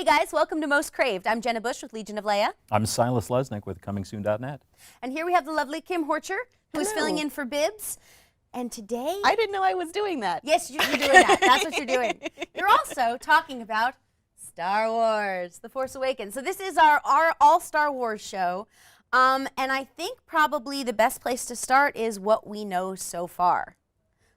guys, welcome to Most Craved. I'm Jenna Busch with Legion of Leia. I'm Silas Lesnick with ComingSoon.net. And here we have the lovely Kim Horcher, who is filling in for Bibbs. And today... I didn't know I was doing that. Yes, you're doing that. That's what you're doing. You're also talking about Star Wars, The Force Awakens. So this is our all Star Wars show. And I think probably the best place to start is what we know so far.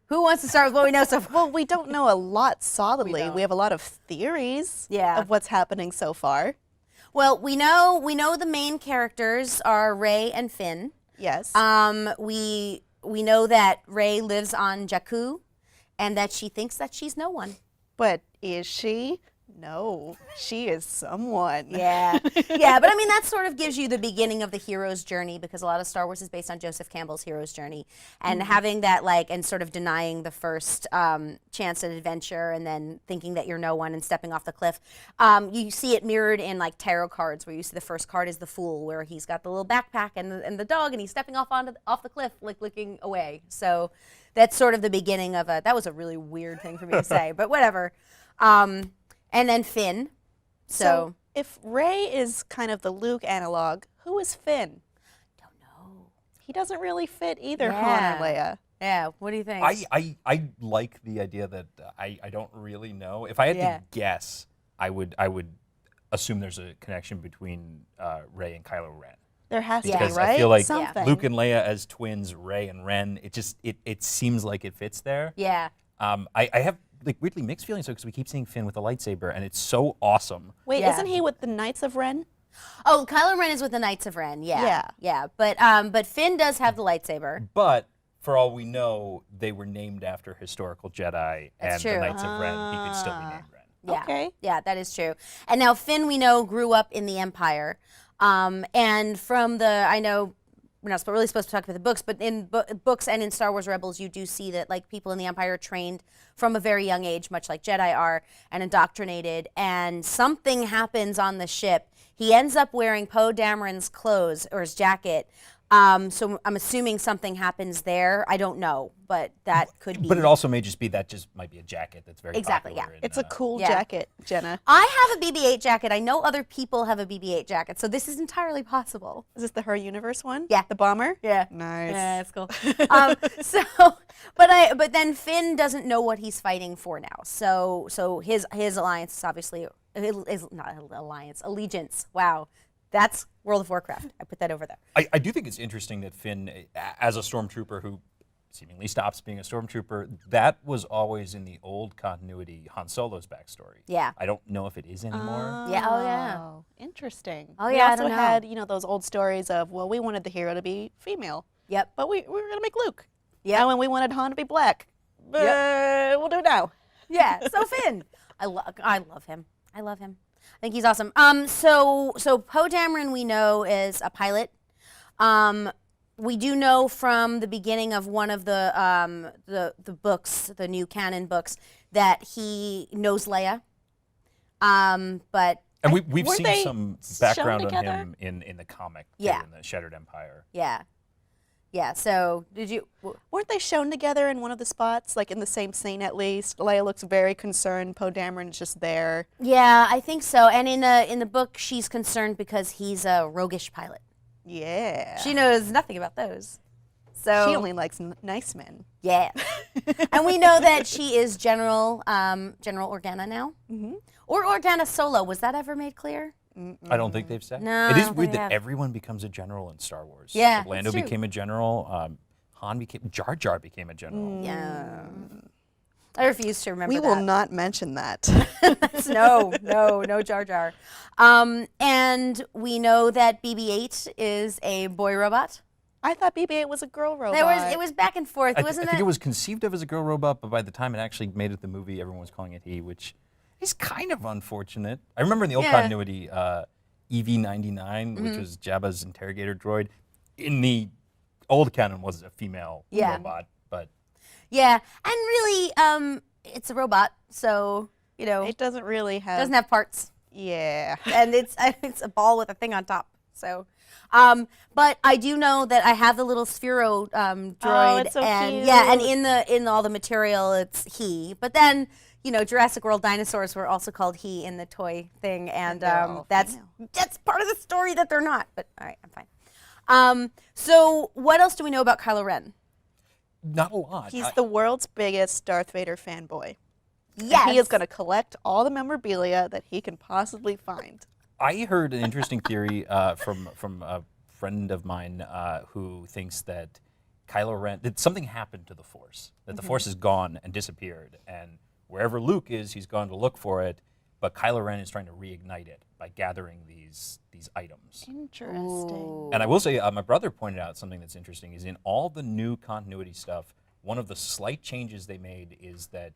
Who wants to start with what we know so far? Well, we don't know a lot solidly. We have a lot of theories of what's happening so far. Well, we know the main characters are Rey and Finn. Yes. We know that Rey lives on Jakku and that she thinks that she's no one. But is she? No, she is someone. Yeah. Yeah, but I mean, that sort of gives you the beginning of the hero's journey, because a lot of Star Wars is based on Joseph Campbell's hero's journey. And having that, and sort of denying the first chance at adventure and then thinking that you're no one and stepping off the cliff. You see it mirrored in, tarot cards, where you see the first card is the Fool, where he's got the little backpack and the dog, and he's stepping off the cliff, looking away. So that's sort of the beginning of that was a really weird thing for me to say, but whatever. And then Finn. So if Rey is kind of the Luke analog, who is Finn? Don't know. He doesn't really fit either Yeah. Han or Leia. Yeah, what do you think? I like the idea that I don't really know. If I had to guess, I would assume there's a connection between Rey and Kylo Ren. There has to be, Because right? I feel like Something. Luke and Leia as twins, Rey and Ren, it seems like it fits there. Yeah. I have weirdly mixed feelings because we keep seeing Finn with a lightsaber, and it's so awesome. Wait, Yeah. isn't he with the Knights of Ren? Oh, Kylo Ren is with the Knights of Ren. Yeah. Yeah. But Finn does have the lightsaber. But for all we know, they were named after historical Jedi, That's and true. the Knights of Ren. He could still be named Ren. Yeah. Okay. Yeah, that is true. And now Finn, we know, grew up in the Empire. And from I know we're not really supposed to talk about the books, but in books and in Star Wars Rebels, you do see that people in the Empire are trained from a very young age, much like Jedi are, and indoctrinated. And something happens on the ship. He ends up wearing Poe Dameron's clothes, or his jacket. So I'm assuming something happens there. I don't know, but that could be. But it also may just be might be a jacket that's very Exactly, popular. It's a cool Yeah. jacket, Jenna. I have a BB-8 jacket. I know other people have a BB-8 jacket, so this is entirely possible. Is this the Her Universe one? Yeah. The bomber? Yeah. Nice. Yeah, that's cool. But then Finn doesn't know what he's fighting for now. So his alliance is obviously is not alliance, allegiance. Wow, that's World of Warcraft. I put that over there. I do think it's interesting that Finn, as a stormtrooper who seemingly stops being a stormtrooper, that was always in the old continuity Han Solo's backstory. Yeah. I don't know if it is anymore. Yeah. Oh yeah. Oh, interesting. Oh, We yeah, I also don't know. had, those old stories of, well, we wanted the hero to be female, Yep. but we were gonna make Luke. Yeah. And we wanted Han to be black. We'll do it now. Yeah. So Finn, I love him. I love him. I think he's awesome. So Poe Dameron, we know, is a pilot. We do know from the beginning of one of the books, the new canon books, that he knows Leia. But And we've Weren't seen they some shown background on together? him in the comic, too, Yeah. in the Shattered Empire. yeah. So did you? Weren't they shown together in one of the spots, like in the same scene at least? Leia looks very concerned. Poe Dameron is just there. Yeah, I think so. And in the book, she's concerned because he's a roguish pilot. Yeah. She knows nothing about those. So She only likes nice men. yeah. And we know that she is General Organa now, or Organa Solo. Was that ever made clear? I don't think they've said. No, It I is don't weird think they that have. everyone becomes a general in Star Wars. Yeah, Like, Lando that's true. became a general. Jar Jar became a general. Yeah. I refuse to remember We that. will not mention that. no Jar Jar. And we know that BB-8 is a boy robot. I thought BB-8 was a girl robot. It was back and forth. I Wasn't think it? it was conceived of as a girl robot, but by the time it actually made it the movie, everyone was calling it he, which is kind of unfortunate. I remember in the old Yeah. continuity, EV-99, which was Jabba's interrogator droid, in the old canon was a female Yeah. robot, but Yeah, and really, it's a robot, so It doesn't really have. doesn't have parts, Yeah. and it's a ball with a thing on top. So, but I do know that I have the little Sphero droid, Oh, it's so and cute. yeah, and in all the material, it's he. But then, Jurassic World dinosaurs were also called he in the toy thing, and they're all that's female. part of the story that they're not. But all right, I'm fine. So what else do we know about Kylo Ren? Not a lot. He's the world's biggest Darth Vader fanboy. Yes, And he is going to collect all the memorabilia that he can possibly find. I heard an interesting theory from a friend of mine who thinks that Kylo Ren, that something happened to the Force, that the Force is gone and disappeared, and wherever Luke is, he's gone to look for it, but Kylo Ren is trying to reignite it by gathering these items. Interesting. And I will say, my brother pointed out something that's interesting, is in all the new continuity stuff, one of the slight changes they made is that,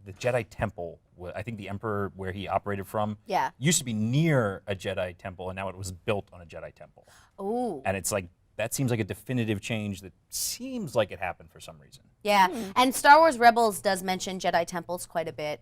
the Jedi Temple, I think the Emperor, where he operated from, used to be near a Jedi Temple, and now it was built on a Jedi Temple. Ooh. And it's like, that seems like a definitive change that seems like it happened for some reason. Yeah, and Star Wars Rebels does mention Jedi temples quite a bit.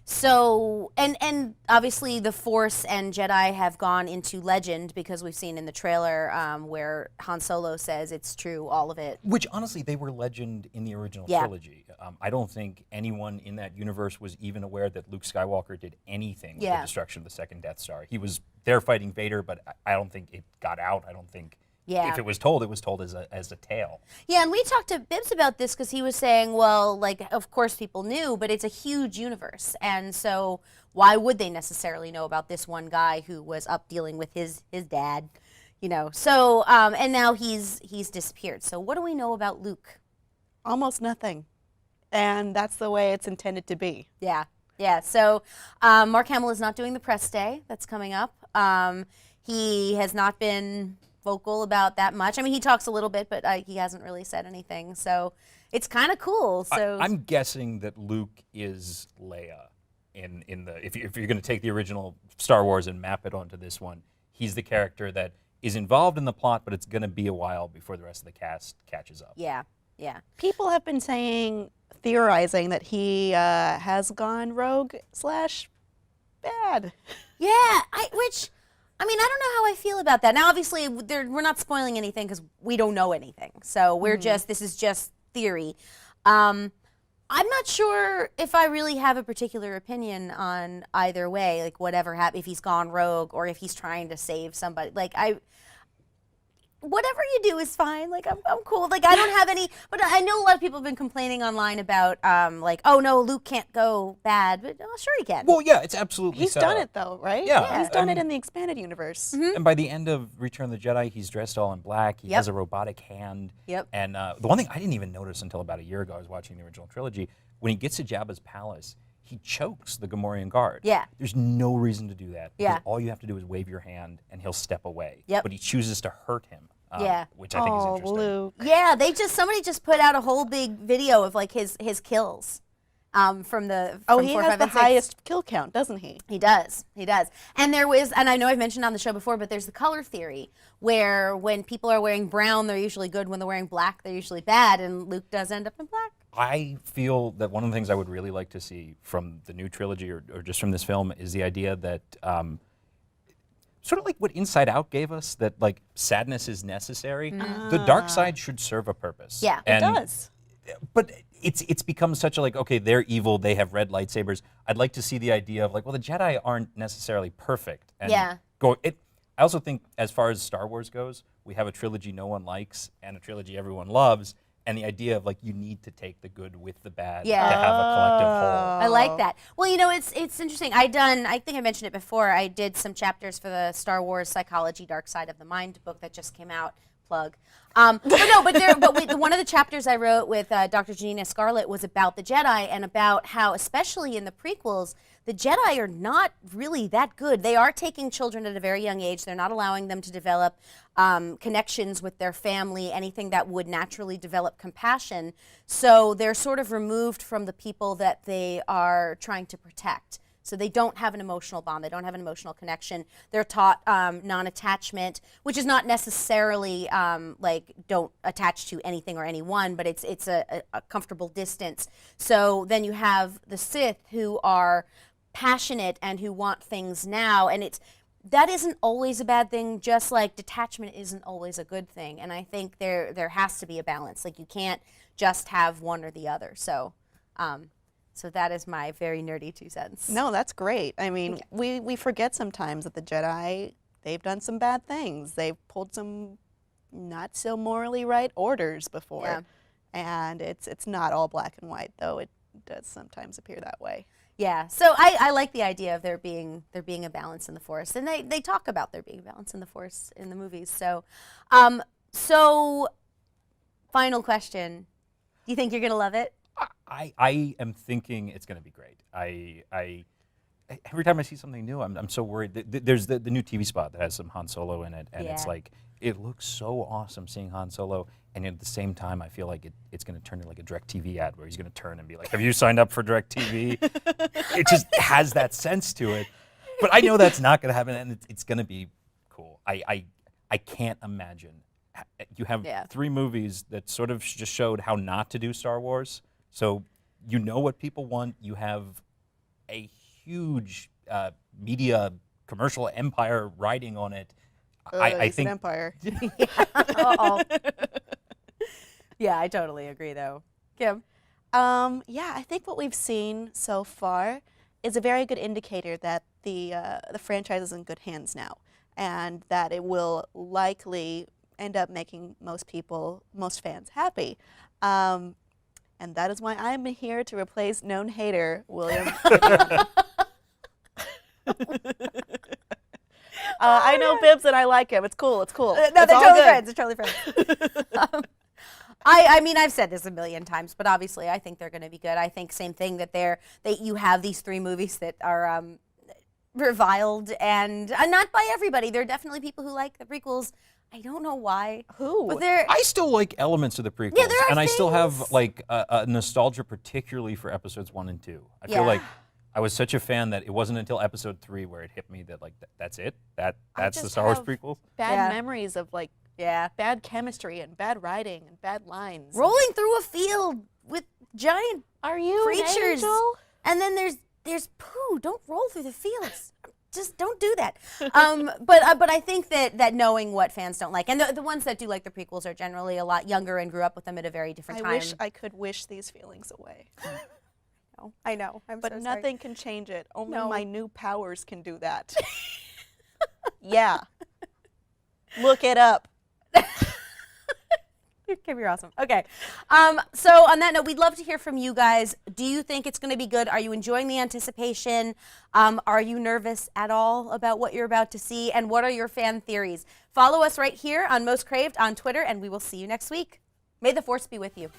So, and obviously the Force and Jedi have gone into legend because we've seen in the trailer where Han Solo says it's true, all of it. Which, honestly, they were legend in the original trilogy. I don't think anyone in that universe was even aware that Luke Skywalker did anything with the destruction of the second Death Star. He was there fighting Vader, but I don't think it got out. I don't think... Yeah. If it was told as a tale. Yeah, and we talked to Bibbs about this because he was saying, well, like, of course people knew, but it's a huge universe. And so why would they necessarily know about this one guy who was up dealing with his dad, So, and now he's disappeared. So what do we know about Luke? Almost nothing. And that's the way it's intended to be. Yeah, yeah. So Mark Hamill is not doing the press day that's coming up. He has not been vocal about that much. I mean, he talks a little bit, but he hasn't really said anything. So it's kind of cool. So I'm guessing that Luke is Leia in the if you're going to take the original Star Wars and map it onto this one, he's the character that is involved in the plot, but it's going to be a while before the rest of the cast catches up. Yeah, yeah. People have been theorizing that he has gone rogue / bad. Yeah, I mean, I don't know how I feel about that. Now, obviously, we're not spoiling anything because we don't know anything. So we're this is just theory. I'm not sure if I really have a particular opinion on either way, like whatever happened, if he's gone rogue or if he's trying to save somebody. Like, whatever you do is fine. Like, I'm cool. Like, I don't have any, but I know a lot of people have been complaining online about, like, oh no, Luke can't go bad, but sure he can. Well, yeah, it's absolutely He's set done up. it though, right? Yeah. He's done it in the expanded universe. And by the end of Return of the Jedi, he's dressed all in black. He has a robotic hand. Yep. And the one thing I didn't even notice until about a year ago, I was watching the original trilogy, when he gets to Jabba's palace, he chokes the Gamorrean guard. Yeah. There's no reason to do that. Because Yeah. all you have to do is wave your hand and he'll step away. Yep. But he chooses to hurt him. Yeah. Which I think is interesting. Luke. Yeah, somebody just put out a whole big video of like his kills from the from He 4, has 5, the and 6. highest kill count, doesn't he? He does. And and I know I've mentioned on the show before, but there's the color theory where when people are wearing brown, they're usually good. When they're wearing black, they're usually bad. And Luke does end up in black. I feel that one of the things I would really like to see from the new trilogy or just from this film is the idea that sort of like what Inside Out gave us, that like sadness is necessary. The dark side should serve a purpose. Yeah, It does. But it's become such a like, okay, they're evil, they have red lightsabers. I'd like to see the idea of like, well, the Jedi aren't necessarily perfect. And I also think as far as Star Wars goes, we have a trilogy no one likes and a trilogy everyone loves. And the idea of like you need to take the good with the bad to have a collective whole. I like that. Well, it's interesting. I think I mentioned it before. I did some chapters for the Star Wars Psychology Dark Side of the Mind book that just came out. Plug. One of the chapters I wrote with Dr. Janina Scarlett was about the Jedi and about how, especially in the prequels, the Jedi are not really that good. They are taking children at a very young age. They're not allowing them to develop connections with their family, anything that would naturally develop compassion. So they're sort of removed from the people that they are trying to protect. So they don't have an emotional bond. They don't have an emotional connection. They're taught non-attachment, which is not necessarily like don't attach to anything or anyone, but it's a comfortable distance. So then you have the Sith who are passionate and who want things now, and that isn't always a bad thing, just like detachment isn't always a good thing. And I think there has to be a balance. Like you can't just have one or the other. So So that is my very nerdy 2 cents. No, that's great. I mean, we forget sometimes that the Jedi, they've done some bad things. They've pulled some not so morally right orders before. Yeah. And it's not all black and white, though it does sometimes appear that way. Yeah, so I like the idea of there being a balance in the Force, and they talk about there being a balance in the Force in the movies. So, so final question: do you think you're gonna love it? I am thinking it's going to be great. I every time I see something new, I'm so worried. There's the new TV spot that has some Han Solo in it, and it's like it looks so awesome seeing Han Solo. And at the same time, I feel like it's going to turn into like a DirecTV ad where he's going to turn and be like, "Have you signed up for DirecTV?" It just has that sense to it. But I know that's not going to happen, and it's going to be cool. I can't imagine. You have 3 movies that sort of just showed how not to do Star Wars. So you know what people want. You have a huge media commercial empire riding on it. I think an empire. Uh-oh. Yeah, I totally agree, though. Kim? Yeah, I think what we've seen so far is a very good indicator that the franchise is in good hands now, and that it will likely end up making most fans happy. And that is why I'm here to replace known hater William Bibbiani. I know Bibbs and I like him. It's cool. It's cool. No, It's they're all totally good. friends. They're totally friends. I mean, I've said this a million times, but obviously I think they're going to be good. I think same thing that you have these 3 movies that are reviled and not by everybody. There are definitely people who like the prequels. I don't know why. Who? But I still like elements of the prequels, there are and I still have things. like a nostalgia, particularly for episodes 1 and 2. I feel like I was such a fan that it wasn't until episode 3 where it hit me that like that's it. That's the just Star Wars have prequel. Bad memories of like Yeah. bad chemistry and bad writing and bad lines. Rolling through a field with giant Are you creatures. an angel? And then there's poo. Don't roll through the fields. Just don't do that. But I think that knowing what fans don't like, and the ones that do like the prequels are generally a lot younger and grew up with them at a very different time. I wish I could wish these feelings away. I know. But so nothing can change it. Only No. my new powers can do that. Yeah. Look it up. Kim, you're awesome. Okay. So on that note, we'd love to hear from you guys. Do you think it's going to be good? Are you enjoying the anticipation? Are you nervous at all about what you're about to see? And what are your fan theories? Follow us right here on Most Craved on Twitter, and we will see you next week. May the Force be with you.